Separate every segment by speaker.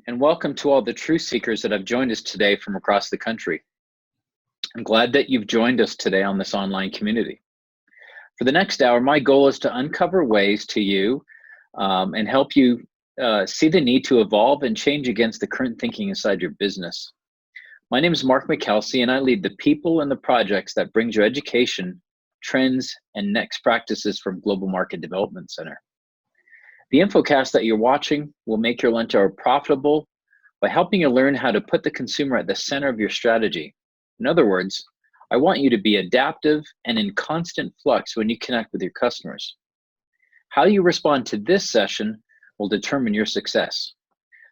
Speaker 1: and welcome to all the truth seekers that have joined us today from across the country. I'm glad that you've joined us today on this online community. For the next hour, my goal is to uncover ways to you and help you see the need to evolve and change against the current thinking inside your business. My name is Mark McKelsey, and I lead the people and the projects that brings you education, trends, and next practices from Global Market Development Center. The Infocast that you're watching will make your lunch hour profitable by helping you learn how to put the consumer at the center of your strategy. In other words, I want you to be adaptive and in constant flux when you connect with your customers. How you respond to this session will determine your success.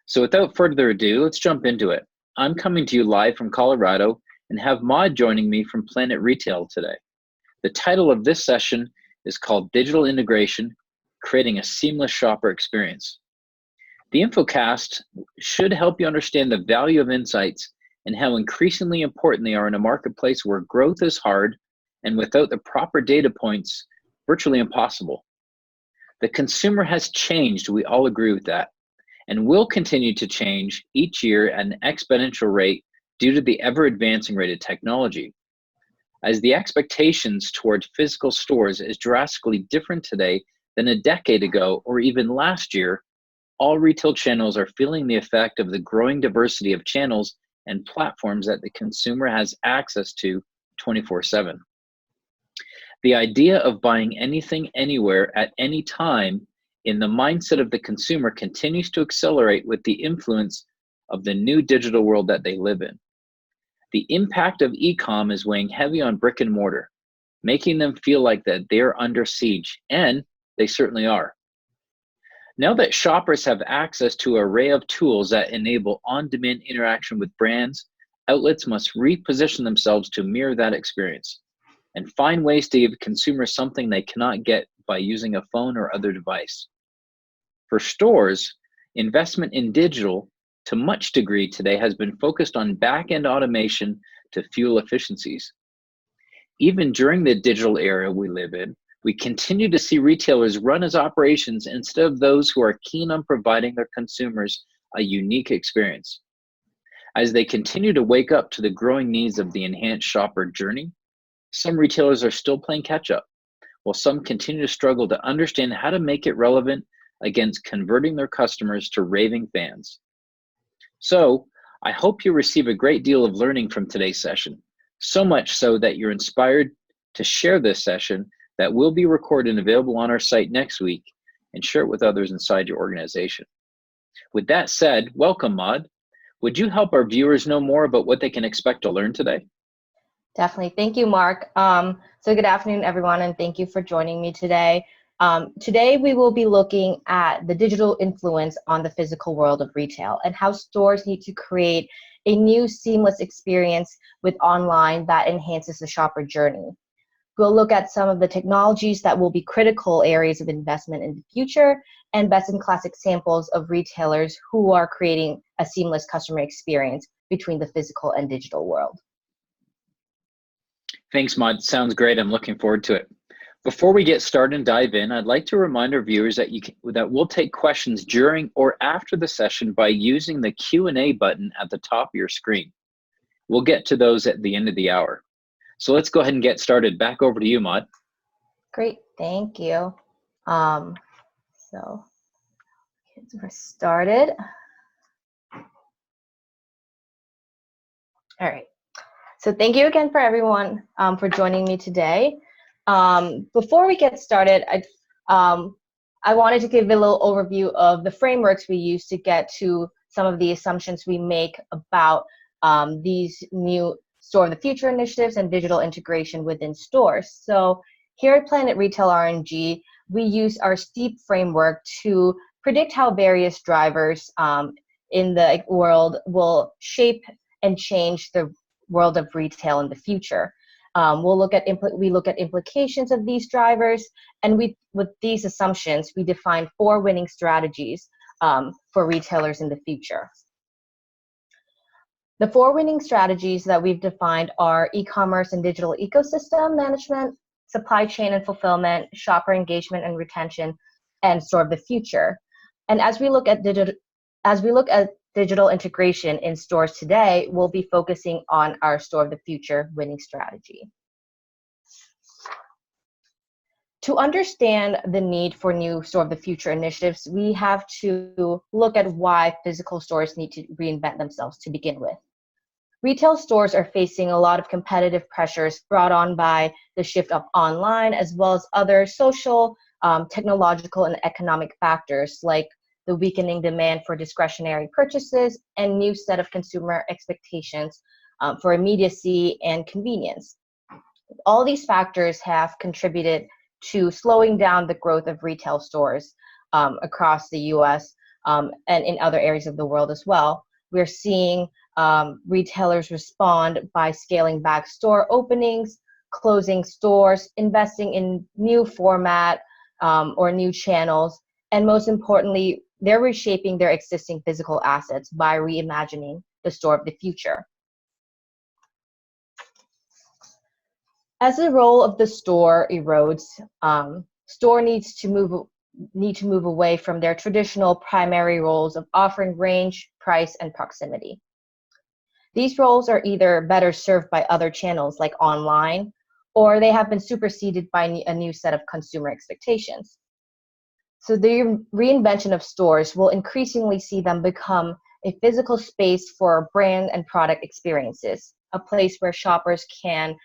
Speaker 1: So without further ado, let's jump into it. I'm coming to you live from Colorado and have Maud joining me from PlanetRetail today. The title of this session is called Digital Integration, Creating a Seamless Shopper Experience. The Infocast should help you understand the value of insights and how increasingly important they are in a marketplace where growth is hard and without the proper data points, virtually impossible. The consumer has changed, we all agree with that, and will continue to change each year at an exponential rate due to the ever-advancing rate of technology. As the expectations toward physical stores is drastically different today than a decade ago or even last year, all retail channels are feeling the effect of the growing diversity of channels and platforms that the consumer has access to 24/7. The idea of buying anything, anywhere, at any time in the mindset of the consumer continues to accelerate with the influence of the new digital world that they live in. The impact of e-com is weighing heavy on brick and mortar, making them feel like that they're under siege, and they certainly are. Now that shoppers have access to an array of tools that enable on-demand interaction with brands, outlets must reposition themselves to mirror that experience and find ways to give consumers something they cannot get by using a phone or other device. For stores, investment in digital to much degree today has been focused on back-end automation to fuel efficiencies. Even during the digital era we live in, we continue to see retailers run as operations instead of those who are keen on providing their consumers a unique experience. As they continue to wake up to the growing needs of the enhanced shopper journey, some retailers are still playing catch up, while some continue to struggle to understand how to make it relevant against converting their customers to raving fans. So, I hope you receive a great deal of learning from today's session, so much so that you're inspired to share this session that will be recorded and available on our site next week and share it with others inside your organization. With that said, welcome, Maud. Would you help our viewers know more about what they can expect to learn today?
Speaker 2: Definitely. Thank you, Mark. So good afternoon, everyone, and thank you for joining me today. Today, we will be looking at the digital influence on the physical world of retail and how stores need to create a new seamless experience with online that enhances the shopper journey. We'll look at some of the technologies that will be critical areas of investment in the future and best-in-class examples of retailers who are creating a seamless customer experience between the physical and digital world.
Speaker 1: Thanks, Maud. Sounds great. I'm looking forward to it. Before we get started and dive in, I'd like to remind our viewers that we'll take questions during or after the session by using the Q&A button at the top of your screen. We'll get to those at the end of the hour. So let's go ahead and get started. Back over to you, Maud.
Speaker 2: Great, thank you. So we're started. All right. So thank you again for everyone for joining me today. Before we get started, I wanted to give a little overview of the frameworks we use to get to some of the assumptions we make about these new Store of the Future initiatives and digital integration within stores. So here at PlanetRetail RNG, we use our STEIP framework to predict how various drivers in the world will shape and change the world of retail in the future. We look at implications of these drivers, and with these assumptions, we define 4 winning strategies for retailers in the future. The 4 winning strategies that we've defined are e-commerce and digital ecosystem management, supply chain and fulfillment, shopper engagement and retention, and store of the future. And as we look at digital integration in stores today, we'll be focusing on our store of the future winning strategy. To understand the need for new store of the future initiatives, we have to look at why physical stores need to reinvent themselves to begin with. Retail stores are facing a lot of competitive pressures brought on by the shift of online, as well as other social, technological, and economic factors like the weakening demand for discretionary purchases and new set of consumer expectations for immediacy and convenience. All these factors have contributed to slowing down the growth of retail stores across the US and in other areas of the world as well. We're seeing retailers respond by scaling back store openings, closing stores, investing in new format or new channels, and most importantly, they're reshaping their existing physical assets by reimagining the store of the future. As the role of the store erodes, store needs to move away from their traditional primary roles of offering range, price, and proximity. These roles are either better served by other channels like online, or they have been superseded by a new set of consumer expectations. So the reinvention of stores will increasingly see them become a physical space for brand and product experiences, a place where shoppers can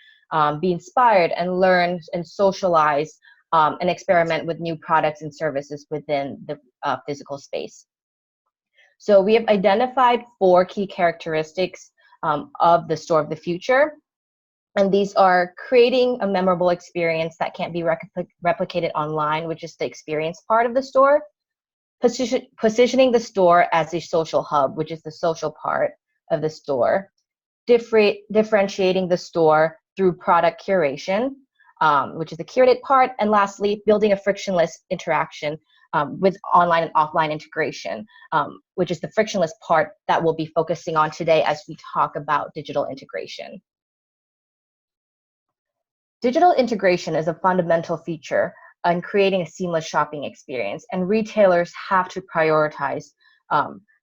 Speaker 2: be inspired and learn and socialize and experiment with new products and services within the physical space. So we have identified 4 key characteristics of the store of the future. And these are creating a memorable experience that can't be replicated online, which is the experience part of the store. Positioning the store as a social hub, which is the social part of the store. Differentiating the store through product curation, which is the curated part. And lastly, building a frictionless interaction with online and offline integration, which is the frictionless part that we'll be focusing on today as we talk about digital integration. Digital integration is a fundamental feature in creating a seamless shopping experience, and retailers have to prioritize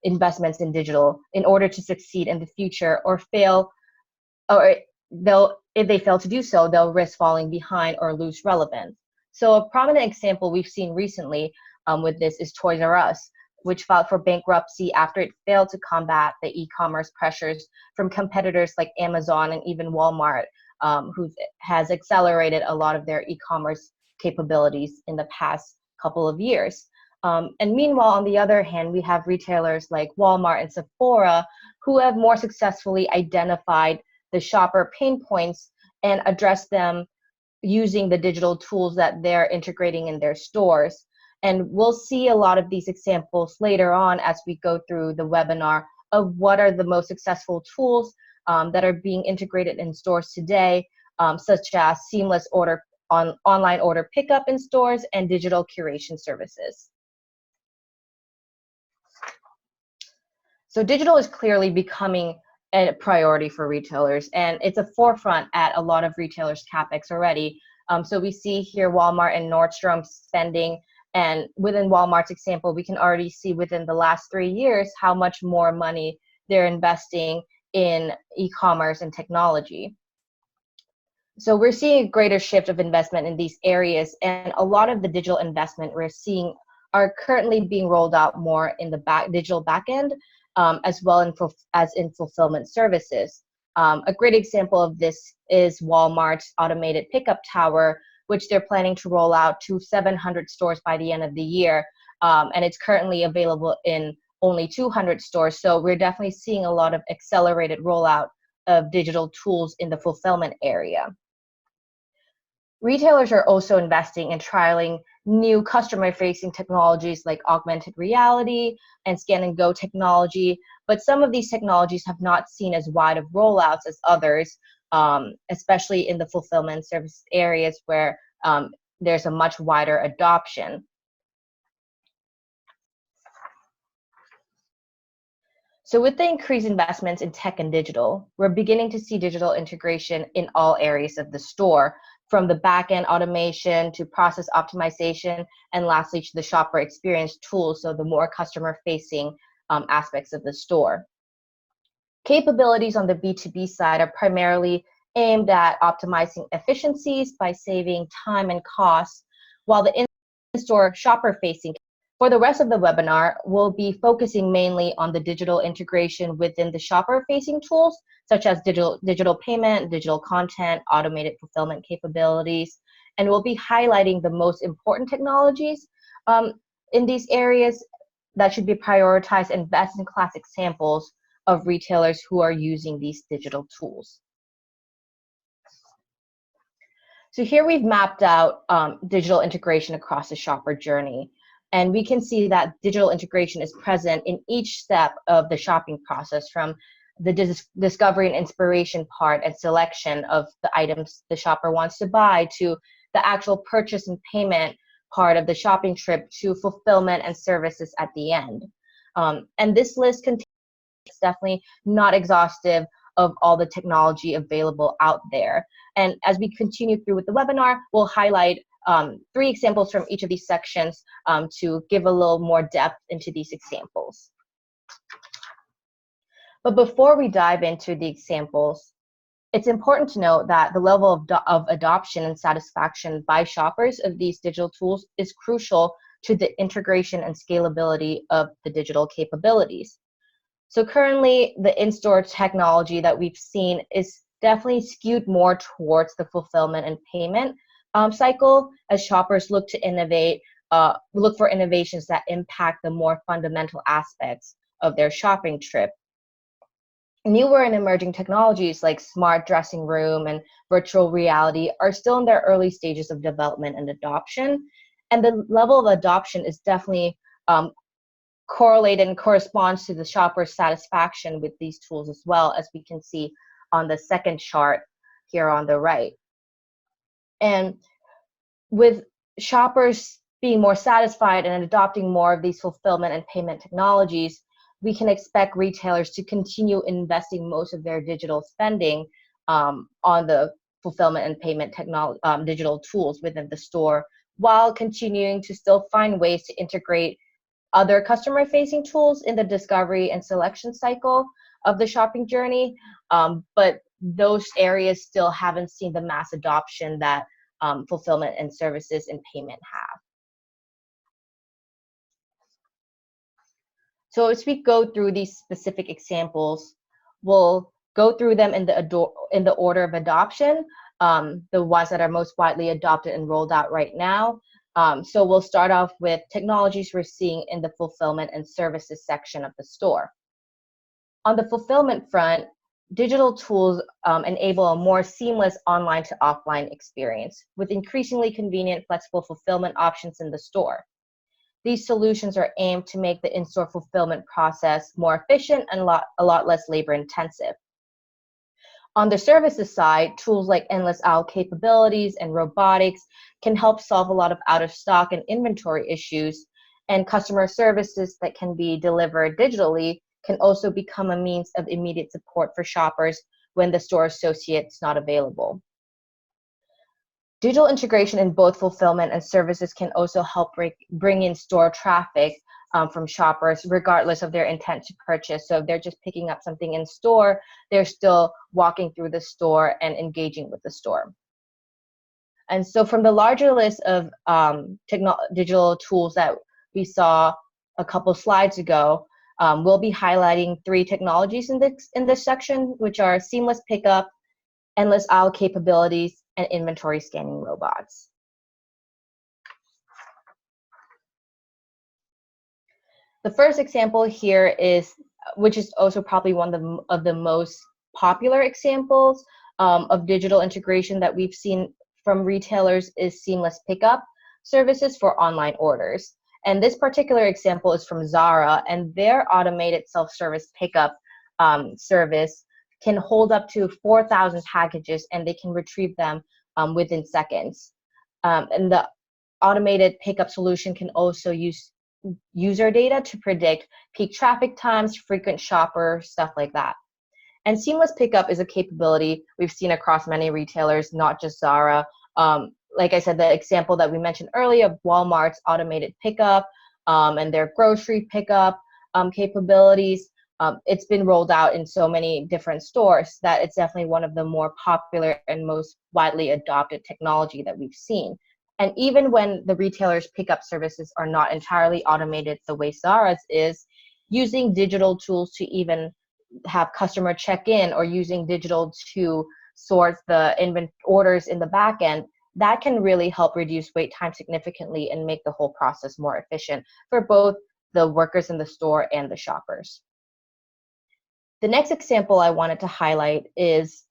Speaker 2: investments in digital in order to succeed in the future, or if they fail to do so, they'll risk falling behind or lose relevance. So a prominent example we've seen recently with this is Toys R Us, which filed for bankruptcy after it failed to combat the e-commerce pressures from competitors like Amazon and even Walmart, who has accelerated a lot of their e-commerce capabilities in the past couple of years. And meanwhile, on the other hand, we have retailers like Walmart and Sephora who have more successfully identified the shopper pain points and addressed them using the digital tools that they're integrating in their stores. And we'll see a lot of these examples later on as we go through the webinar of what are the most successful tools that are being integrated in stores today, such as seamless online order pickup in stores and digital curation services. So digital is clearly becoming a priority for retailers, and it's a forefront at a lot of retailers' capex already. So we see here Walmart and Nordstrom spending, and within Walmart's example, we can already see within the last 3 years how much more money they're investing in e-commerce and technology. So we're seeing a greater shift of investment in these areas, and a lot of the digital investment we're seeing are currently being rolled out more in the digital backend, as well as in fulfillment services. A great example of this is Walmart's automated pickup tower, which they're planning to roll out to 700 stores by the end of the year, and it's currently available in only 200 stores. So we're definitely seeing a lot of accelerated rollout of digital tools in the fulfillment area. Retailers are also investing in trialing new customer-facing technologies like augmented reality and scan and go technology, but some of these technologies have not seen as wide of rollouts as others, especially in the fulfillment service areas where there's a much wider adoption. So with the increased investments in tech and digital, we're beginning to see digital integration in all areas of the store, from the back-end automation to process optimization, and lastly to the shopper experience tools, so the more customer-facing aspects of the store. Capabilities on the B2B side are primarily aimed at optimizing efficiencies by saving time and costs, while the in-store shopper-facing. For the rest of the webinar, we'll be focusing mainly on the digital integration within the shopper-facing tools, such as digital payment, digital content, automated fulfillment capabilities, and we'll be highlighting the most important technologies in these areas that should be prioritized and best-in-class examples of retailers who are using these digital tools. So here we've mapped out digital integration across the shopper journey. And we can see that digital integration is present in each step of the shopping process, from the discovery and inspiration part and selection of the items the shopper wants to buy, to the actual purchase and payment part of the shopping trip, to fulfillment and services at the end. And this list contains definitely not exhaustive of all the technology available out there. And as we continue through with the webinar, we'll highlight 3 examples from each of these sections to give a little more depth into these examples. But before we dive into the examples, it's important to note that the level of adoption and satisfaction by shoppers of these digital tools is crucial to the integration and scalability of the digital capabilities. So currently, the in-store technology that we've seen is definitely skewed more towards the fulfillment and payment cycle, as shoppers look to innovate, look for innovations that impact the more fundamental aspects of their shopping trip. Newer and emerging technologies like smart dressing room and virtual reality are still in their early stages of development and adoption, and the level of adoption is definitely correlated and corresponds to the shopper's satisfaction with these tools as well, as we can see on the second chart here on the right. And with shoppers being more satisfied and adopting more of these fulfillment and payment technologies, we can expect retailers to continue investing most of their digital spending on the fulfillment and payment digital tools within the store, while continuing to still find ways to integrate other customer-facing tools in the discovery and selection cycle of the shopping journey. But those areas still haven't seen the mass adoption that fulfillment and services and payment have. So as we go through these specific examples, we'll go through them in the order of adoption, the ones that are most widely adopted and rolled out right now. So we'll start off with technologies we're seeing in the fulfillment and services section of the store. On the fulfillment front, digital tools enable a more seamless online to offline experience with increasingly convenient, flexible fulfillment options in the store. These solutions are aimed to make the in-store fulfillment process more efficient and a lot less labor-intensive. On the services side, tools like endless aisle capabilities and robotics can help solve a lot of out-of-stock and inventory issues, and customer services that can be delivered digitally can also become a means of immediate support for shoppers when the store associate is not available. Digital integration in both fulfillment and services can also help bring in store traffic from shoppers, regardless of their intent to purchase. So if they're just picking up something in store, they're still walking through the store and engaging with the store. And so from the larger list of digital tools that we saw a couple slides ago, we'll be highlighting 3 technologies in this section, which are seamless pickup, endless aisle capabilities, and inventory scanning robots. The first example here is, which is also probably one of the most popular examples of digital integration that we've seen from retailers, is seamless pickup services for online orders. And this particular example is from Zara, and their automated self-service pickup service can hold up to 4,000 packages, and they can retrieve them within seconds. And the automated pickup solution can also use user data to predict peak traffic times, frequent shopper, stuff like that. And seamless pickup is a capability we've seen across many retailers, not just Zara. Like I said, the example that we mentioned earlier of Walmart's automated pickup and their grocery pickup capabilities, it's been rolled out in so many different stores that it's definitely one of the more popular and most widely adopted technology that we've seen. And even when the retailer's pickup services are not entirely automated the way Zara's is, using digital tools to even have customer check-in or using digital to sort the orders in the back end, that can really help reduce wait time significantly and make the whole process more efficient for both the workers in the store and the shoppers. The next example I wanted to highlight is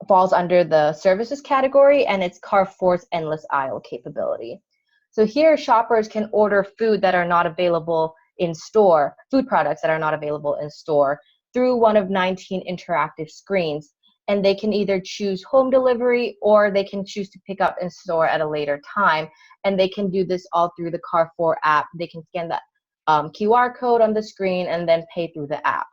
Speaker 2: falls under the services category, and it's Carrefour's endless aisle capability. So here, shoppers can order food that are not available in store, food products that are not available in store, through one of 19 interactive screens. And they can either choose home delivery or they can choose to pick up in store at a later time. And they can do this all through the Carrefour app. They can scan that QR code on the screen and then pay through the app.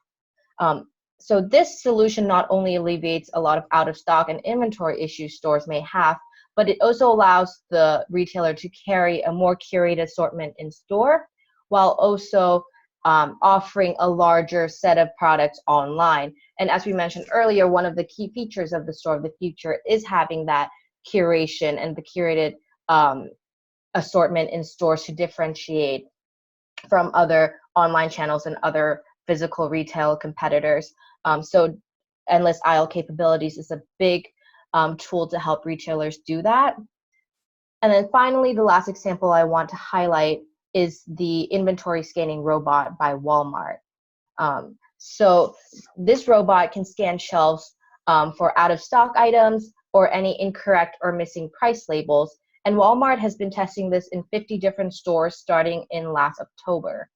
Speaker 2: So this solution not only alleviates a lot of out of stock and inventory issues stores may have, but it also allows the retailer to carry a more curated assortment in store, while also offering a larger set of products online. And as we mentioned earlier, one of the key features of the store of the future is having that curation and the curated assortment in stores to differentiate from other online channels and other physical retail competitors. So endless aisle capabilities is a big tool to help retailers do that. And then finally, the last example I want to highlight is the inventory scanning robot by Walmart. So this robot can scan shelves for out of stock items or any incorrect or missing price labels. And Walmart has been testing this in 50 different stores starting in last October.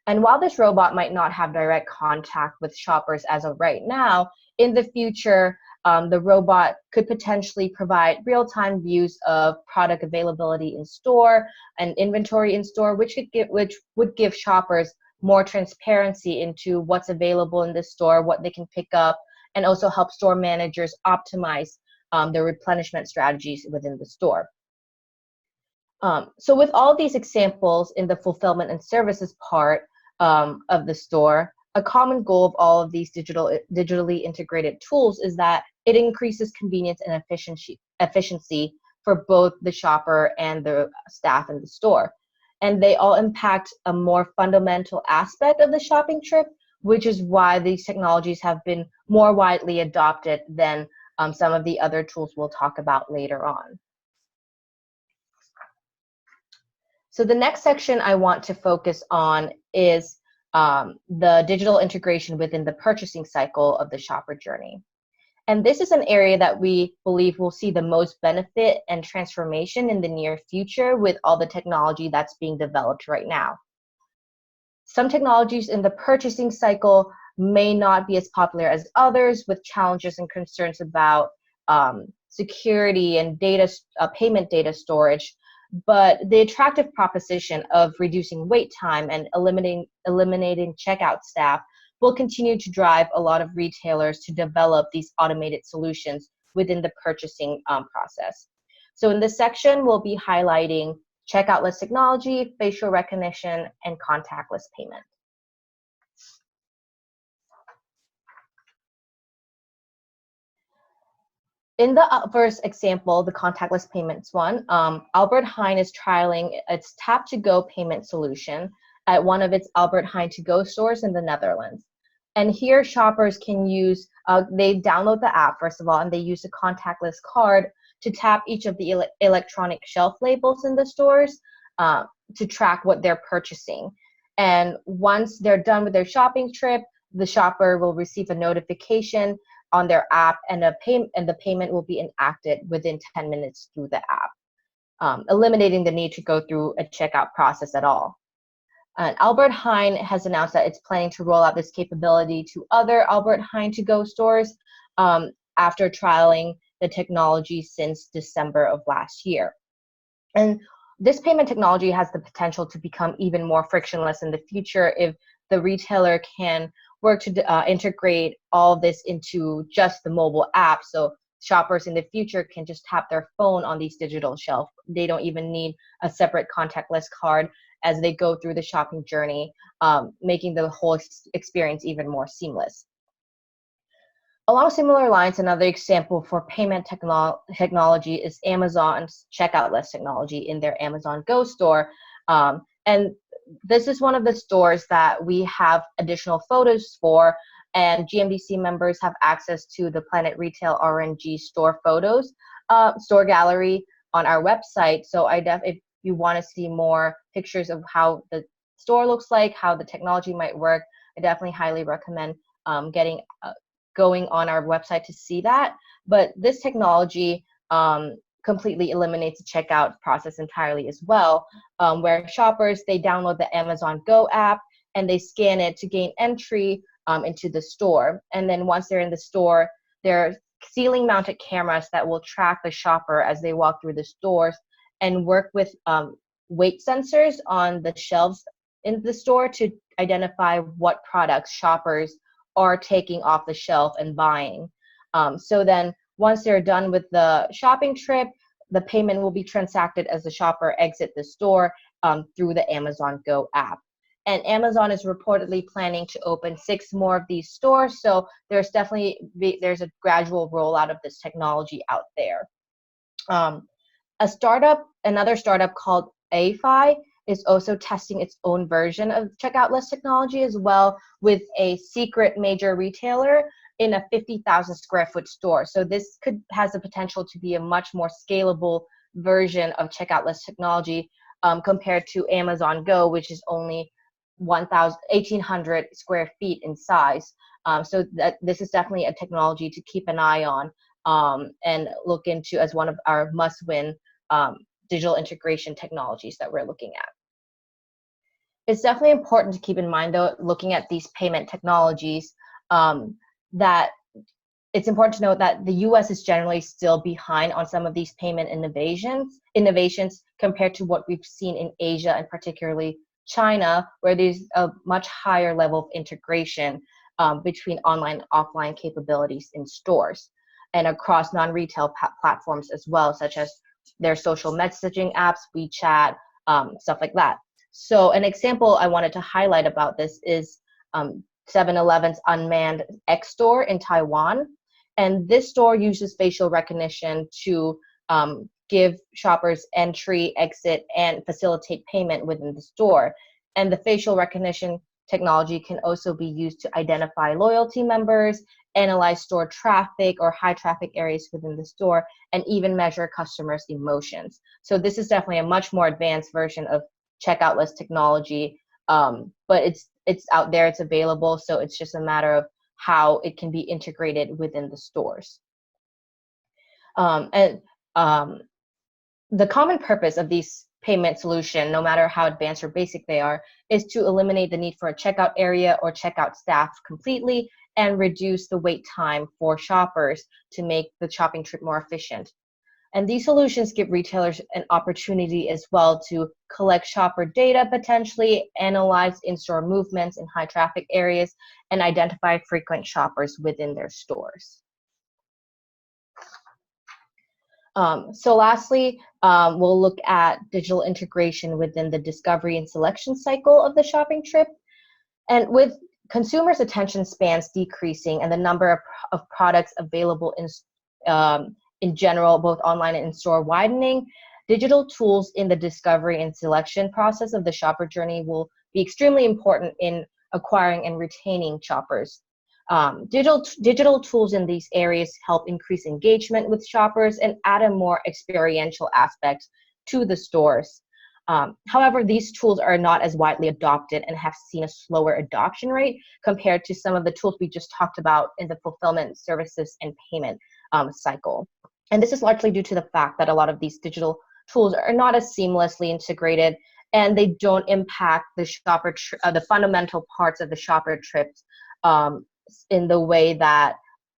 Speaker 2: And while this robot might not have direct contact with shoppers as of right now, in the future, the robot could potentially provide real-time views of product availability in store and inventory in store, which would give shoppers more transparency into what's available in the store, what they can pick up, and also help store managers optimize their replenishment strategies within the store. So with all these examples in the fulfillment and services part of the store, a common goal of all of these digitally integrated tools is that it increases convenience and efficiency for both the shopper and the staff in the store. And they all impact a more fundamental aspect of the shopping trip, which is why these technologies have been more widely adopted than some of the other tools we'll talk about later on. So the next section I want to focus on is the digital integration within the purchasing cycle of the shopper journey. And this is an area that we believe will see the most benefit and transformation in the near future with all the technology that's being developed right now. Some technologies in the purchasing cycle may not be as popular as others, with challenges and concerns about security and payment data storage. But the attractive proposition of reducing wait time and eliminating checkout staff will continue to drive a lot of retailers to develop these automated solutions within the purchasing process. So in this section, we'll be highlighting checkoutless technology, facial recognition, and contactless payment. In the first example, the contactless payments one, Albert Heijn is trialing its tap-to-go payment solution at one of its Albert Heijn to-go stores in the Netherlands. And here shoppers can use, they download the app first of all, and they use a contactless card to tap each of the electronic shelf labels in the stores to track what they're purchasing. And once they're done with their shopping trip, the shopper will receive a notification on their app, and the payment will be enacted within 10 minutes through the app, eliminating the need to go through a checkout process at all. And Albert Heijn has announced that it's planning to roll out this capability to other Albert Heijn to-go stores after trialing the technology since December of last year. And this payment technology has the potential to become even more frictionless in the future if the retailer can work to integrate all of this into just the mobile app, so shoppers in the future can just tap their phone on these digital shelves. They don't even need a separate contactless card, as they go through the shopping journey, making the whole experience even more seamless. Along similar lines, another example for payment technology is Amazon's checkout-less technology in their Amazon Go store. And this is one of the stores that we have additional photos for, and GMDC members have access to the PlanetRetail RNG store photos, store gallery on our website. So if you want to see more pictures of how the store looks like, how the technology might work, I definitely highly recommend going on our website to see that. But this technology completely eliminates the checkout process entirely as well, where shoppers, they download the Amazon Go app and they scan it to gain entry into the store. And then once they're in the store, there are ceiling mounted cameras that will track the shopper as they walk through the stores and work with weight sensors on the shelves in the store to identify what products shoppers are taking off the shelf and buying. So then once they're done with the shopping trip, the payment will be transacted as the shopper exits the store through the Amazon Go app. And Amazon is reportedly planning to open 6 more of these stores, so there's a gradual rollout of this technology out there. Another startup called AFI is also testing its own version of checkout-less technology as well, with a secret major retailer in a 50,000 square foot store. So this has the potential to be a much more scalable version of checkout-less technology compared to Amazon Go, which is only 1,800 square feet in size. So this is definitely a technology to keep an eye on and look into as one of our must-win digital integration technologies that we're looking at. It's definitely important to keep in mind, though, looking at these payment technologies, that it's important to note that the US is generally still behind on some of these payment innovations compared to what we've seen in Asia and particularly China, where there's a much higher level of integration between online and offline capabilities in stores and across non-retail platforms as well, such as their social messaging apps, WeChat, stuff like that. So an example I wanted to highlight about this is 7-Eleven's unmanned X store in Taiwan. And this store uses facial recognition to give shoppers entry, exit, and facilitate payment within the store. And the facial recognition technology can also be used to identify loyalty members, analyze store traffic or high traffic areas within the store, and even measure customers' emotions. So this is definitely a much more advanced version of checkout-less technology, but it's out there, it's available, so it's just a matter of how it can be integrated within the stores. The common purpose of these payment solution, no matter how advanced or basic they are, is to eliminate the need for a checkout area or checkout staff completely and reduce the wait time for shoppers to make the shopping trip more efficient. And these solutions give retailers an opportunity as well to collect shopper data, potentially analyze in-store movements in high traffic areas, and identify frequent shoppers within their stores. So lastly, we'll look at digital integration within the discovery and selection cycle of the shopping trip. And with consumers' attention spans decreasing and the number of products available in general, both online and in-store widening, digital tools in the discovery and selection process of the shopper journey will be extremely important in acquiring and retaining shoppers. Digital tools in these areas help increase engagement with shoppers and add a more experiential aspect to the stores. However, these tools are not as widely adopted and have seen a slower adoption rate compared to some of the tools we just talked about in the fulfillment services and payment cycle. And this is largely due to the fact that a lot of these digital tools are not as seamlessly integrated, and they don't impact the the fundamental parts of the shopper trips in the way that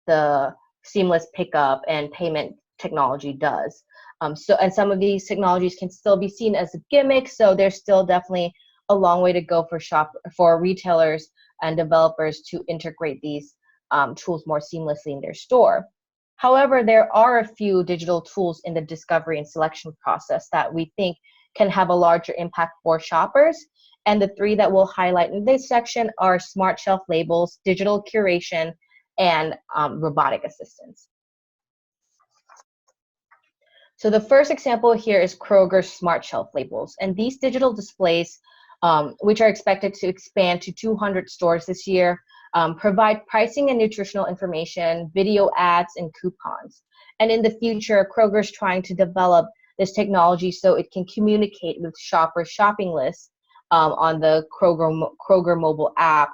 Speaker 2: the seamless pickup and payment technology does. And some of these technologies can still be seen as a gimmick, so there's still definitely a long way to go for retailers and developers to integrate these tools more seamlessly in their store. However, there are a few digital tools in the discovery and selection process that we think can have a larger impact for shoppers. And the three that we'll highlight in this section are smart shelf labels, digital curation, and robotic assistance. So the first example here is Kroger's smart shelf labels. And these digital displays, which are expected to expand to 200 stores this year, provide pricing and nutritional information, video ads, and coupons. And in the future, Kroger's trying to develop this technology so it can communicate with shoppers' shopping lists on the Kroger mobile app,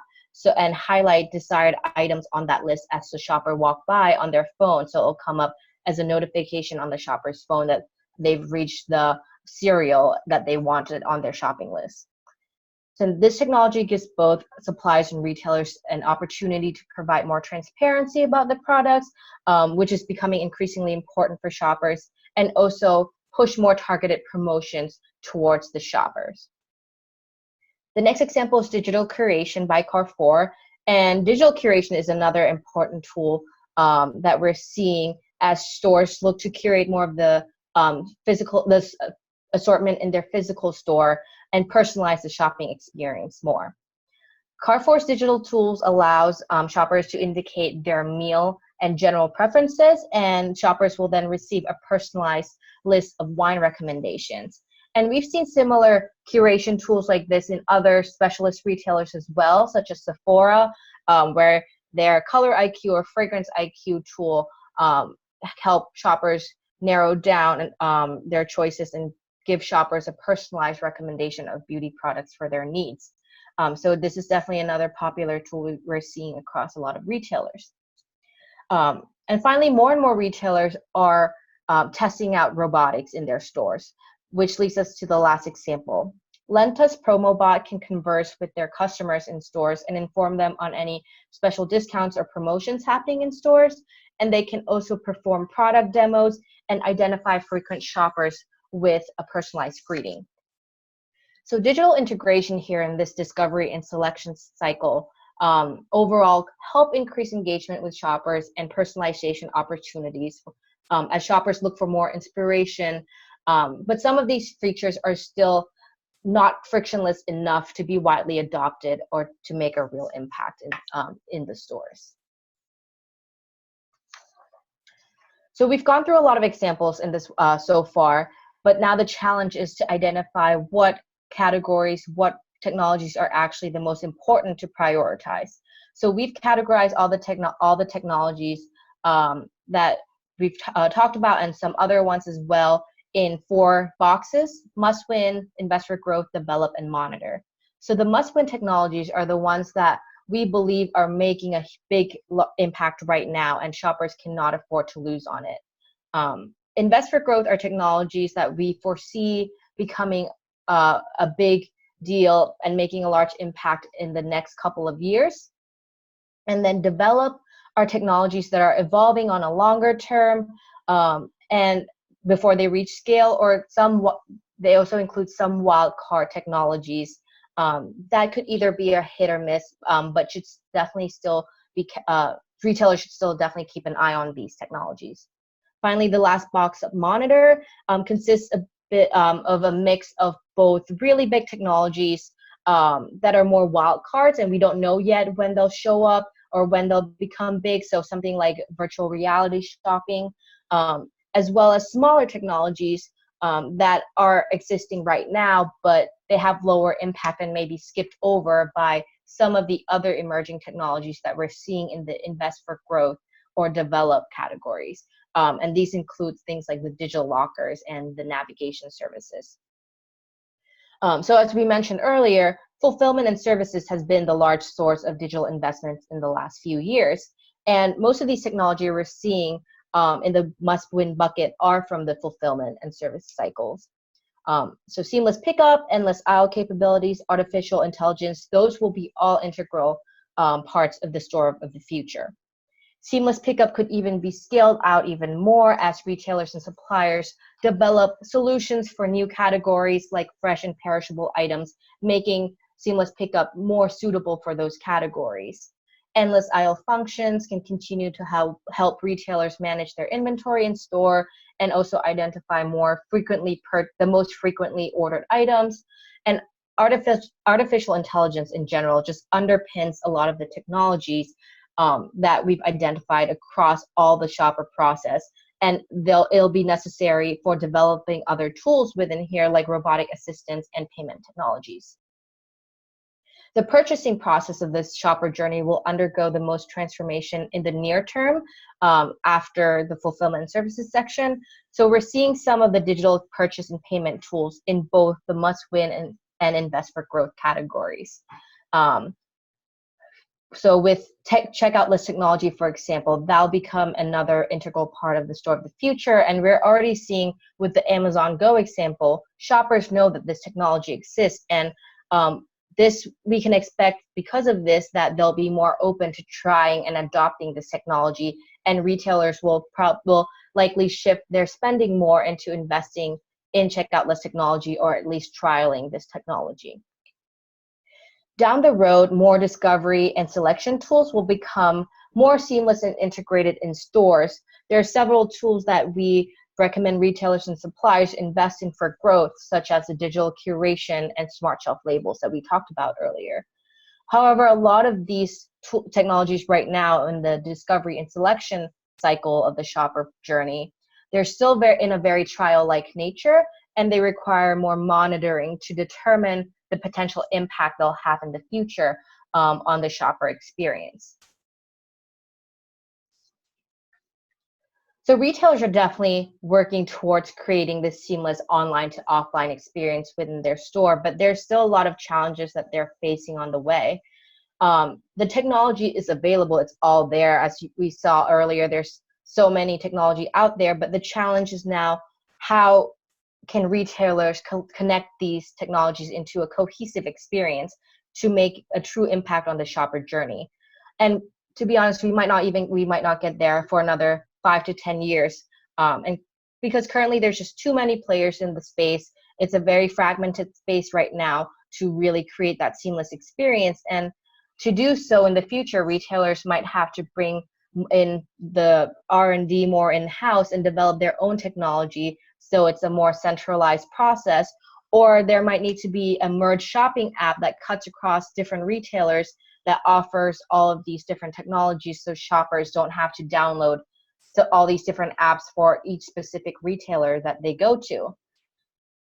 Speaker 2: and highlight desired items on that list as the shopper walk by on their phone. So it'll come up as a notification on the shopper's phone that they've reached the cereal that they wanted on their shopping list. So this technology gives both suppliers and retailers an opportunity to provide more transparency about the products, which is becoming increasingly important for shoppers, and also push more targeted promotions towards the shoppers. The next example is digital curation by Carrefour. And digital curation is another important tool that we're seeing as stores look to curate more of the assortment in their physical store and personalize the shopping experience more. Carrefour's digital tools allows shoppers to indicate their meal and general preferences, and shoppers will then receive a personalized list of wine recommendations. And we've seen similar curation tools like this in other specialist retailers as well, such as Sephora, where their Color IQ or Fragrance IQ tool help shoppers narrow down their choices and give shoppers a personalized recommendation of beauty products for their needs. So this is definitely another popular tool we're seeing across a lot of retailers. And finally, more and more retailers are testing out robotics in their stores, which leads us to the last example. Lenta's PromoBot can converse with their customers in stores and inform them on any special discounts or promotions happening in stores. And they can also perform product demos and identify frequent shoppers with a personalized greeting. So digital integration here in this discovery and selection cycle overall help increase engagement with shoppers and personalization opportunities as shoppers look for more inspiration. But some of these features are still not frictionless enough to be widely adopted or to make a real impact in the stores. So we've gone through a lot of examples in this so far, but now the challenge is to identify what categories, what technologies are actually the most important to prioritize. So we've categorized all the technologies that we've talked about, and some other ones as well, in 4 boxes: must win, invest for growth, develop, and monitor. So the must win technologies are the ones that we believe are making a big impact right now, and shoppers cannot afford to lose on it. Invest for growth are technologies that we foresee becoming a big deal and making a large impact in the next couple of years. And then develop are technologies that are evolving on a longer term and before they reach scale, or they also include some wild card technologies that could either be a hit or miss, but should definitely still be, retailers should still definitely keep an eye on these technologies. Finally, the last box of monitor consists a bit of a mix of both really big technologies that are more wild cards, and we don't know yet when they'll show up or when they'll become big. So something like virtual reality shopping, as well as smaller technologies that are existing right now, but they have lower impact and may be skipped over by some of the other emerging technologies that we're seeing in the invest for growth or develop categories. And these include things like the digital lockers and the navigation services. So as we mentioned earlier, fulfillment and services has been the large source of digital investments in the last few years. And most of these technology we're seeing in the must-win bucket are from the fulfillment and service cycles. So seamless pickup, endless aisle capabilities, artificial intelligence, those will be all integral parts of the store of the future. Seamless pickup could even be scaled out even more as retailers and suppliers develop solutions for new categories like fresh and perishable items, making seamless pickup more suitable for those categories. endless aisle functions can continue to help retailers manage their inventory in store and also identify the most frequently ordered items. And artificial intelligence in general just underpins a lot of the technologies that we've identified across all the shopper process. And it'll be necessary for developing other tools within here, like robotic assistance and payment technologies. The purchasing process of this shopper journey will undergo the most transformation in the near term after the fulfillment services section. So we're seeing some of the digital purchase and payment tools in both the must-win and invest for growth categories. So with checkout list technology, for example, that'll become another integral part of the store of the future. And we're already seeing with the Amazon Go example, shoppers know that this technology exists. And we can expect because of this that they'll be more open to trying and adopting this technology, and retailers will likely shift their spending more into investing in checkout list technology, or at least trialing this technology. Down the road, more discovery and selection tools will become more seamless and integrated in stores. There are several tools that we recommend retailers and suppliers invest in for growth, such as the digital curation and smart shelf labels that we talked about earlier. However, a lot of these technologies right now in the discovery and selection cycle of the shopper journey, they're still in a very trial-like nature, and they require more monitoring to determine the potential impact they'll have in the future on the shopper experience. So retailers are definitely working towards creating this seamless online to offline experience within their store, but there's still a lot of challenges that they're facing on the way. The technology is available, it's all there. As we saw earlier, there's so many technology out there, but the challenge is now how can retailers connect these technologies into a cohesive experience to make a true impact on the shopper journey. And to be honest, we might not get there for another 5 to 10 years. And because currently there's just too many players in the space, it's a very fragmented space right now to really create that seamless experience. And to do so in the future, retailers might have to bring in the R&D more in-house and develop their own technology, so it's a more centralized process. Or there might need to be a merged shopping app that cuts across different retailers that offers all of these different technologies, so shoppers don't have to download all these different apps for each specific retailer that they go to.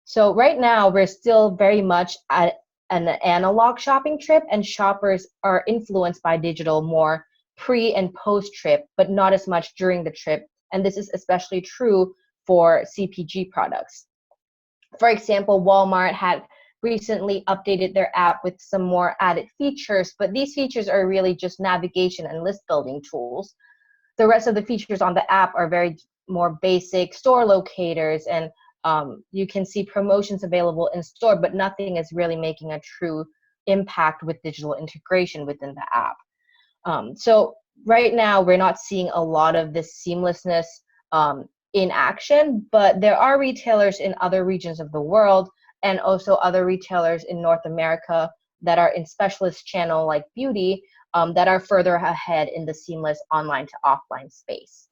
Speaker 2: So right now, we're still very much at an analog shopping trip, and shoppers are influenced by digital more pre and post trip, but not as much during the trip. And this is especially true for CPG products. For example, Walmart had recently updated their app with some more added features, but these features are really just navigation and list building tools. The rest of the features on the app are very more basic store locators, and you can see promotions available in store, but nothing is really making a true impact with digital integration within the app. So right now, we're not seeing a lot of this seamlessness in action, but there are retailers in other regions of the world and also other retailers in North America that are in specialist channel like beauty that are further ahead in the seamless online to offline space.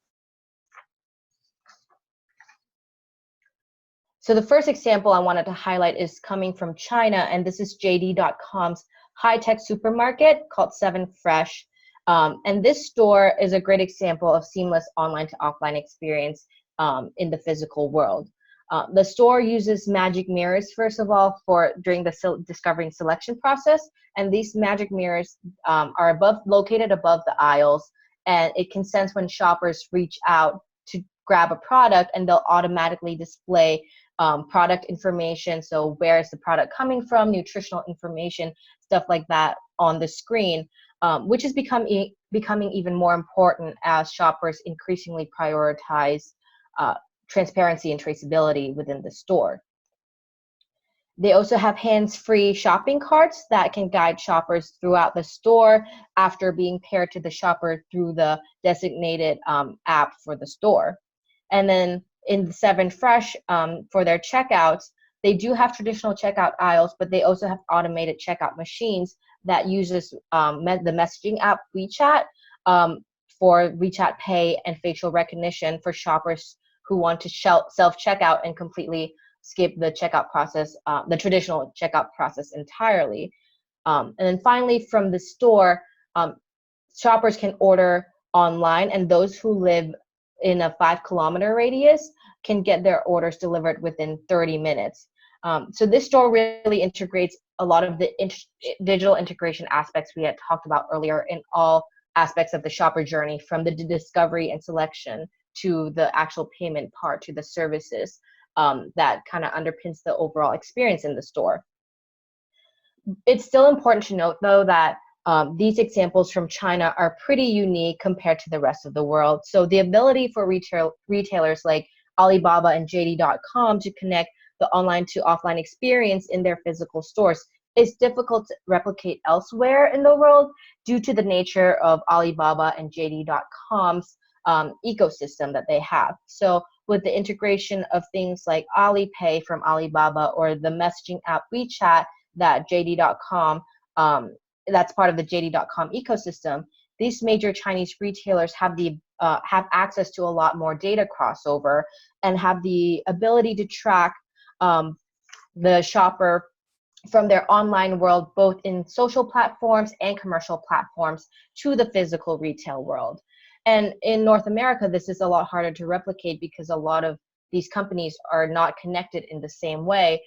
Speaker 2: So the first example I wanted to highlight is coming from China, and this is JD.com's high-tech supermarket called 7 Fresh. And this store is a great example of seamless online to offline experience in the physical world. The store uses magic mirrors, first of all, during the discovery and selection process. And these magic mirrors are located above the aisles, and it can sense when shoppers reach out to grab a product, and they'll automatically display product information. So where is the product coming from, nutritional information, stuff like that on the screen, which is becoming even more important as shoppers increasingly prioritize transparency and traceability within the store. They also have hands-free shopping carts that can guide shoppers throughout the store after being paired to the shopper through the designated app for the store. And then in the 7 Fresh, for their checkouts, they do have traditional checkout aisles, but they also have automated checkout machines that uses the messaging app WeChat for WeChat Pay and facial recognition for shoppers who want to self-checkout and completely skip the checkout process, the traditional checkout process entirely. And then finally, from the store, shoppers can order online, and those who live in a 5-kilometer radius can get their orders delivered within 30 minutes. So this store really integrates a lot of the digital integration aspects we had talked about earlier in all aspects of the shopper journey, from the discovery and selection to the actual payment part to the services that kind of underpins the overall experience in the store. It's still important to note, though, that these examples from China are pretty unique compared to the rest of the world. So the ability for retailers like Alibaba and JD.com to connect the online to offline experience in their physical stores is difficult to replicate elsewhere in the world due to the nature of Alibaba and JD.com's ecosystem that they have. So with the integration of things like Alipay from Alibaba or the messaging app WeChat that JD.com, that's part of the JD.com ecosystem, these major Chinese retailers have access to a lot more data crossover and have the ability to track the shopper from their online world, both in social platforms and commercial platforms, to the physical retail world. And in North America, this is a lot harder to replicate because a lot of these companies are not connected in the same way.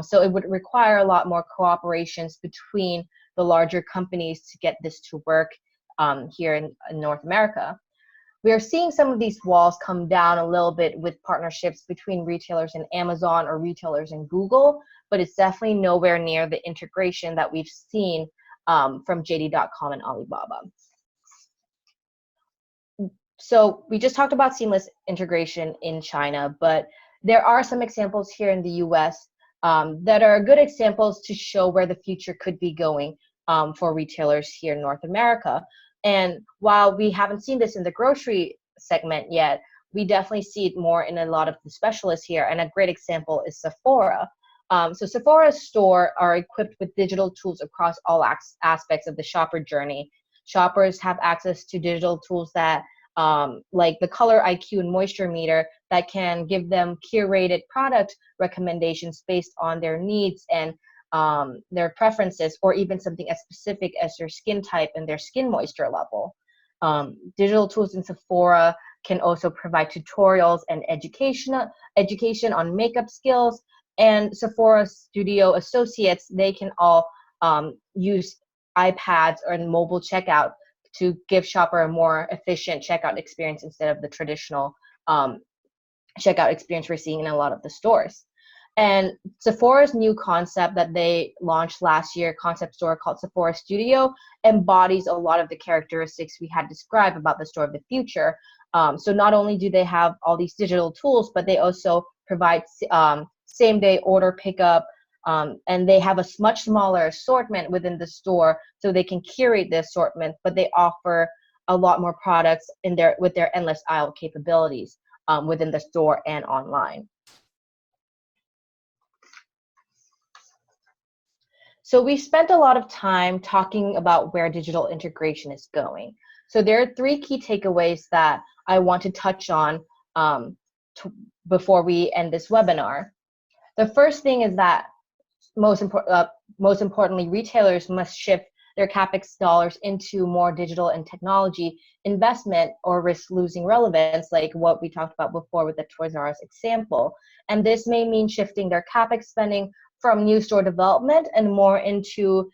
Speaker 2: So it would require a lot more cooperations between the larger companies to get this to work here in North America. We are seeing some of these walls come down a little bit with partnerships between retailers and Amazon or retailers and Google, but it's definitely nowhere near the integration that we've seen from JD.com and Alibaba. So we just talked about seamless integration in China, but there are some examples here in the US that are good examples to show where the future could be going for retailers here in North America. And while we haven't seen this in the grocery segment yet, we definitely see it more in a lot of the specialists here. And a great example is Sephora. So Sephora's store are equipped with digital tools across all aspects of the shopper journey. Shoppers have access to digital tools that like the Color IQ and Moisture Meter that can give them curated product recommendations based on their needs and their preferences, or even something as specific as their skin type and their skin moisture level. Digital tools in Sephora can also provide tutorials and education on makeup skills, and Sephora Studio associates, they can all use iPads or mobile checkout to give shopper a more efficient checkout experience instead of the traditional checkout experience we're seeing in a lot of the stores. And Sephora's new concept that they launched last year, concept store called Sephora Studio, embodies a lot of the characteristics we had described about the store of the future. So not only do they have all these digital tools, but they also provide same-day order pickup, and they have a much smaller assortment within the store, so they can curate the assortment, but they offer a lot more products with their endless aisle capabilities within the store and online. So we spent a lot of time talking about where digital integration is going. So there are 3 key takeaways that I want to touch on before we end this webinar. The first thing is that most importantly, retailers must shift their capex dollars into more digital and technology investment, or risk losing relevance, like what we talked about before with the Toys R Us example. And this may mean shifting their capex spending from new store development and more into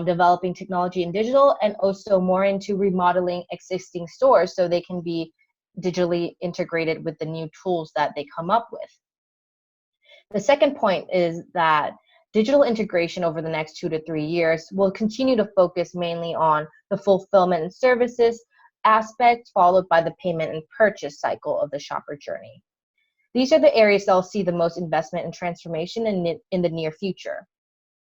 Speaker 2: developing technology and digital, and also more into remodeling existing stores so they can be digitally integrated with the new tools that they come up with. The second point is that digital integration over the next 2 to 3 years will continue to focus mainly on the fulfillment services aspect, followed by the payment and purchase cycle of the shopper journey. These are the areas that will see the most investment and transformation in the near future.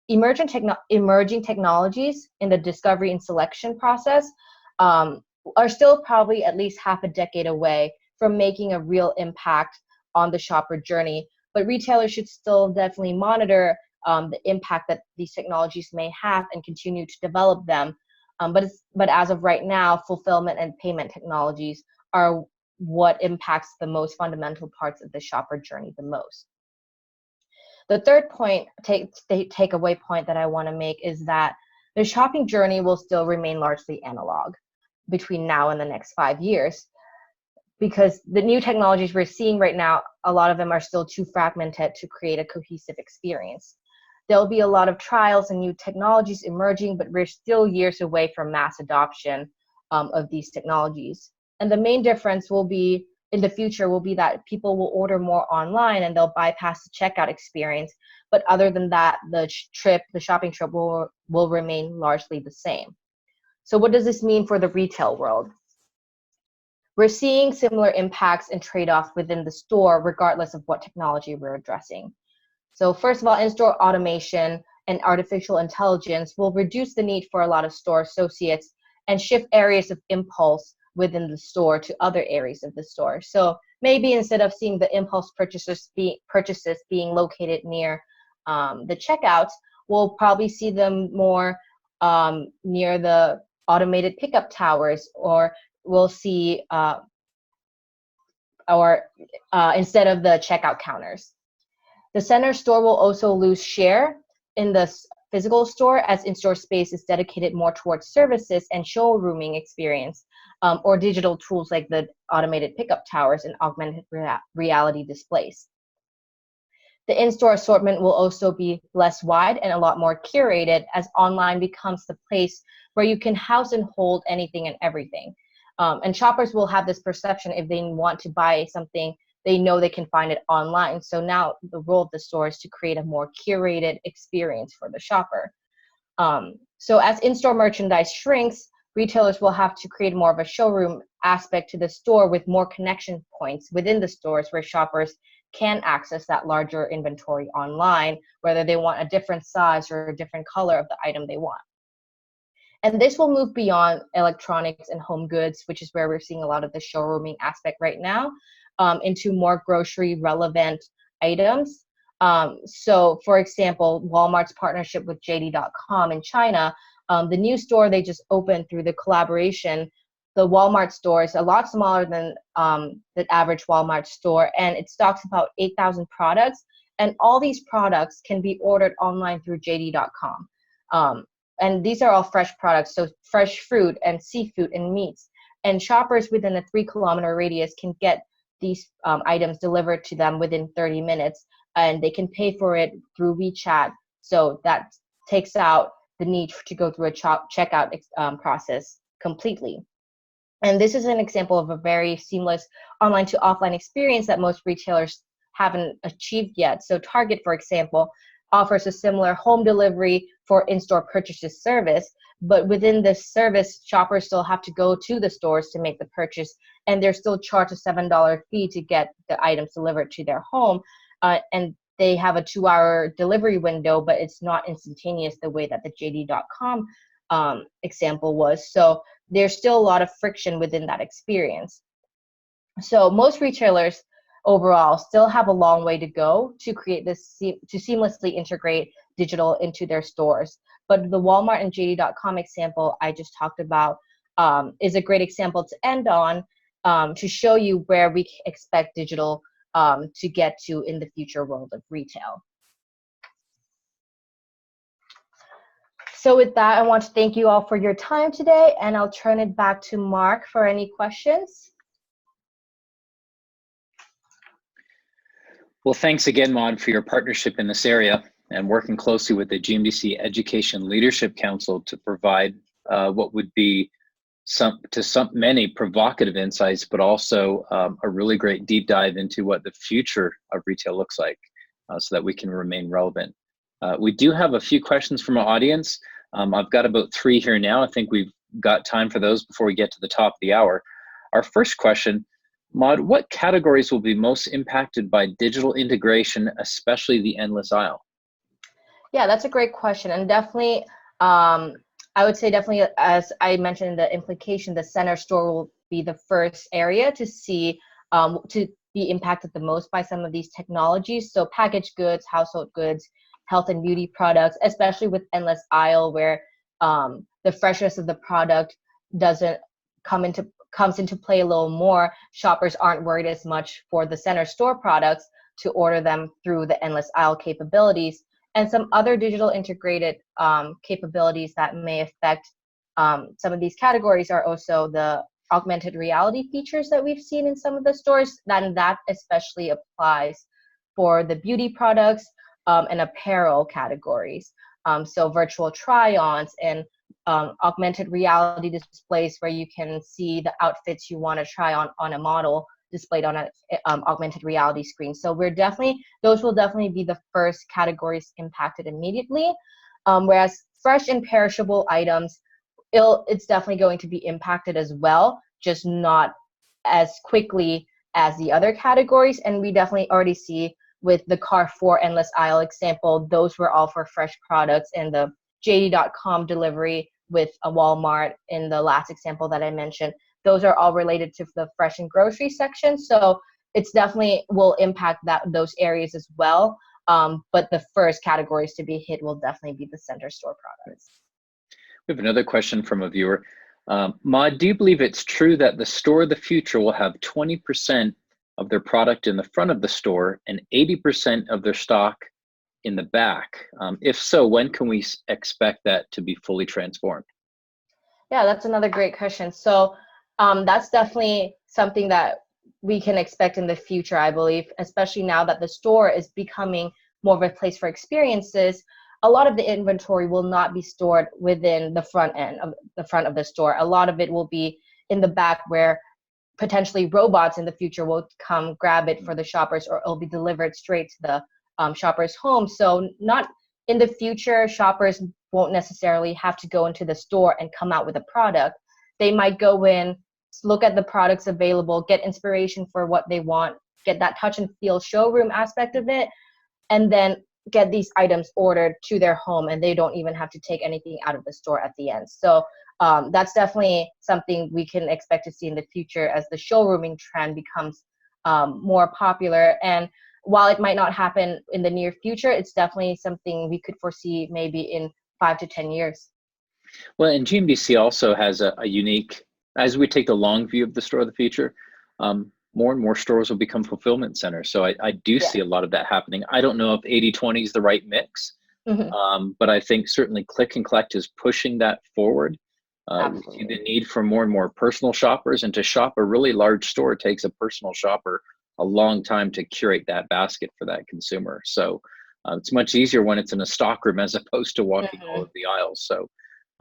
Speaker 2: Emerging technologies in the discovery and selection process are still probably at least half a decade away from making a real impact on the shopper journey, but retailers should still definitely monitor the impact that these technologies may have and continue to develop them. But as of right now, fulfillment and payment technologies are what impacts the most fundamental parts of the shopper journey the most. The third point, takeaway point that I want to make is that the shopping journey will still remain largely analog between now and the next 5 years, because the new technologies we're seeing right now, a lot of them are still too fragmented to create a cohesive experience. There'll be a lot of trials and new technologies emerging, but we're still years away from mass adoption of these technologies. And the main difference will be in the future will be that people will order more online and they'll bypass the checkout experience. But other than that, the shopping trip will remain largely the same. So what does this mean for the retail world? We're seeing similar impacts and trade-offs within the store, regardless of what technology we're addressing. So first of all, in-store automation and artificial intelligence will reduce the need for a lot of store associates and shift areas of impulse within the store to other areas of the store. So maybe instead of seeing the impulse purchases being located near the checkouts, we'll probably see them more near the automated pickup towers, or we'll see instead of the checkout counters. The center store will also lose share in the physical store as in-store space is dedicated more towards services and showrooming experience, or digital tools like the automated pickup towers and augmented reality displays. The in-store assortment will also be less wide and a lot more curated, as online becomes the place where you can house and hold anything and everything. And shoppers will have this perception if they want to buy something, they know they can find it online. So now the role of the store is to create a more curated experience for the shopper. So as in-store merchandise shrinks, retailers will have to create more of a showroom aspect to the store with more connection points within the stores where shoppers can access that larger inventory online, whether they want a different size or a different color of the item they want. And this will move beyond electronics and home goods, which is where we're seeing a lot of the showrooming aspect right now, into more grocery relevant items. So for example, Walmart's partnership with JD.com in China, the new store they just opened through the collaboration, the Walmart store is a lot smaller than the average Walmart store, and it stocks about 8,000 products, and all these products can be ordered online through JD.com. And these are all fresh products, so fresh fruit and seafood and meats. And shoppers within a 3-kilometer radius can get these items delivered to them within 30 minutes, and they can pay for it through WeChat. So that takes out the need to go through a checkout process completely. And this is an example of a very seamless online to offline experience that most retailers haven't achieved yet. So Target, for example, offers a similar home delivery for in-store purchases service, but within this service, shoppers still have to go to the stores to make the purchase, and they're still charged a $7 fee to get the items delivered to their home. And they have a 2-hour delivery window, but it's not instantaneous the way that the JD.com example was. So there's still a lot of friction within that experience. So most retailers overall still have a long way to go to create this, to seamlessly integrate digital into their stores. But the Walmart and JD.com example I just talked about is a great example to end on, to show you where we expect digital to get to in the future world of retail. So with that, I want to thank you all for your time today, and I'll turn it back to Mark for any questions.
Speaker 1: Well, thanks again, Maud, for your partnership in this area and working closely with the GMDC Education Leadership Council to provide what would be many provocative insights, but also a really great deep dive into what the future of retail looks like, so that we can remain relevant. We do have a few questions from our audience. I've got about 3 here now. I think we've got time for those before we get to the top of the hour. Our first question, Maud, what categories will be most impacted by digital integration, especially the endless aisle?
Speaker 2: Yeah, that's a great question. And definitely, I would say definitely, as I mentioned in the implication, the center store will be the first area to see, to be impacted the most by some of these technologies. So packaged goods, household goods, health and beauty products, especially with endless aisle, where the freshness of the product doesn't comes into play a little more. Shoppers aren't worried as much for the center store products to order them through the endless aisle capabilities, and some other digital integrated capabilities that may affect some of these categories are also the augmented reality features that we've seen in some of the stores. That especially applies for the beauty products and apparel categories. So virtual try-ons and augmented reality displays where you can see the outfits you want to try on a model displayed on an augmented reality screen. So those will definitely be the first categories impacted immediately. Whereas fresh and perishable items, it's definitely going to be impacted as well, just not as quickly as the other categories. And we definitely already see with the Carrefour endless aisle example, those were all for fresh products, and the JD.com delivery with a Walmart in the last example that I mentioned, those are all related to the fresh and grocery section. So it's definitely will impact those areas as well. But the first categories to be hit will definitely be the center store products.
Speaker 1: We have another question from a viewer. Maud, do you believe it's true that the store of the future will have 20% of their product in the front of the store and 80% of their stock in the back? If so, when can we expect that to be fully transformed?
Speaker 2: Yeah, that's another great question. So that's definitely something that we can expect in the future, I believe, especially now that the store is becoming more of a place for experiences. A lot of the inventory will not be stored within the front of the store. A lot of it will be in the back, where potentially robots in the future will come grab it for the shoppers, or it'll be delivered straight to the shopper's home. So not in the future, shoppers won't necessarily have to go into the store and come out with a product. They might go in, look at the products available, get inspiration for what they want, get that touch and feel showroom aspect of it, and then get these items ordered to their home, and they don't even have to take anything out of the store at the end. So that's definitely something we can expect to see in the future as the showrooming trend becomes more popular. And while it might not happen in the near future, it's definitely something we could foresee maybe in 5 to 10 years.
Speaker 1: Well, and GMDC also has a unique, as we take the long view of the store of the future, more and more stores will become fulfillment centers. So I do see a lot of that happening. I don't know if 80-20 is the right mix, but I think certainly click and collect is pushing that forward. We see the need for more and more personal shoppers, and to shop a really large store takes a personal shopper a long time to curate that basket for that consumer. So it's much easier when it's in a stockroom as opposed to walking all of the aisles. So,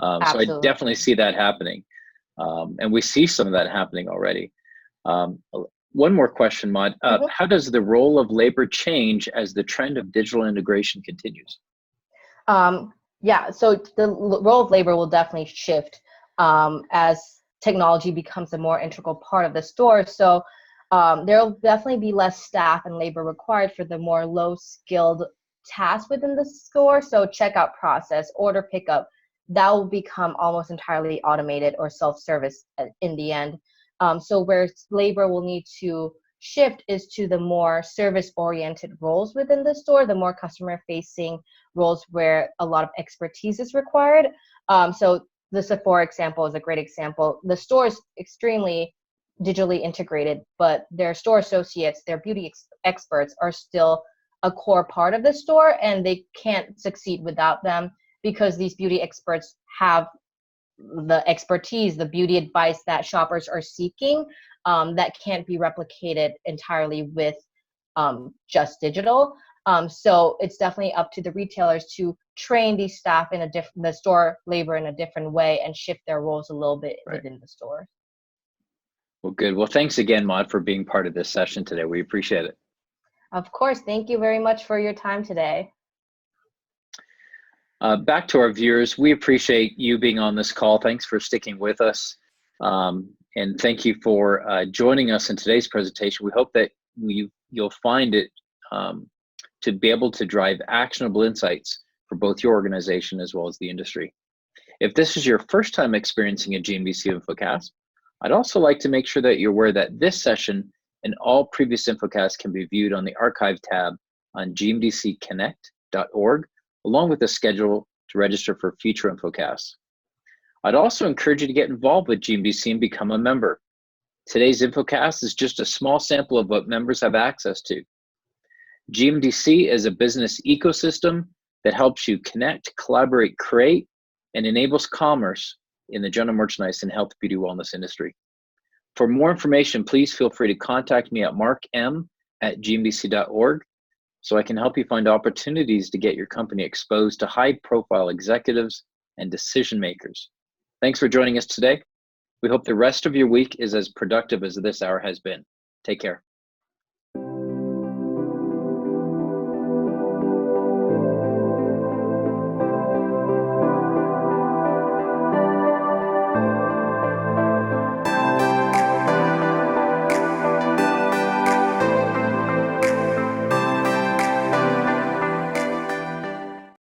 Speaker 1: so I definitely see that happening. And we see some of that happening already. One more question, Maud. How does the role of labor change as the trend of digital integration continues?
Speaker 2: Yeah, so the role of labor will definitely shift as technology becomes a more integral part of the store. So there will definitely be less staff and labor required for the more low-skilled tasks within the store. So checkout process, order pickup, that will become almost entirely automated or self-service in the end. So where labor will need to shift is to the more service-oriented roles within the store, the more customer-facing roles where a lot of expertise is required. So the Sephora example is a great example. The store is extremely digitally integrated, but their store associates, their beauty experts are still a core part of the store, and they can't succeed without them because these beauty experts have the expertise, the beauty advice that shoppers are seeking, that can't be replicated entirely with just digital. So it's definitely up to the retailers to train these staff in the store labor in a different way and shift their roles a little bit within the store.
Speaker 1: Well, good. Well, thanks again, Maud, for being part of this session today. We appreciate it.
Speaker 2: Of course. Thank you very much for your time today.
Speaker 1: Back to our viewers, we appreciate you being on this call. Thanks for sticking with us. And thank you for joining us in today's presentation. We hope that you'll find it to be able to drive actionable insights for both your organization as well as the industry. If this is your first time experiencing a GMDC Infocast, I'd also like to make sure that you're aware that this session and all previous Infocasts can be viewed on the archive tab on gmdcconnect.org along with a schedule to register for future Infocasts. I'd also encourage you to get involved with GMDC and become a member. Today's Infocast is just a small sample of what members have access to. GMDC is a business ecosystem that helps you connect, collaborate, create, and enables commerce in the general merchandise and health, beauty, wellness industry. For more information, please feel free to contact me at markm@gmdc.org so I can help you find opportunities to get your company exposed to high-profile executives and decision makers. Thanks for joining us today. We hope the rest of your week is as productive as this hour has been. Take care.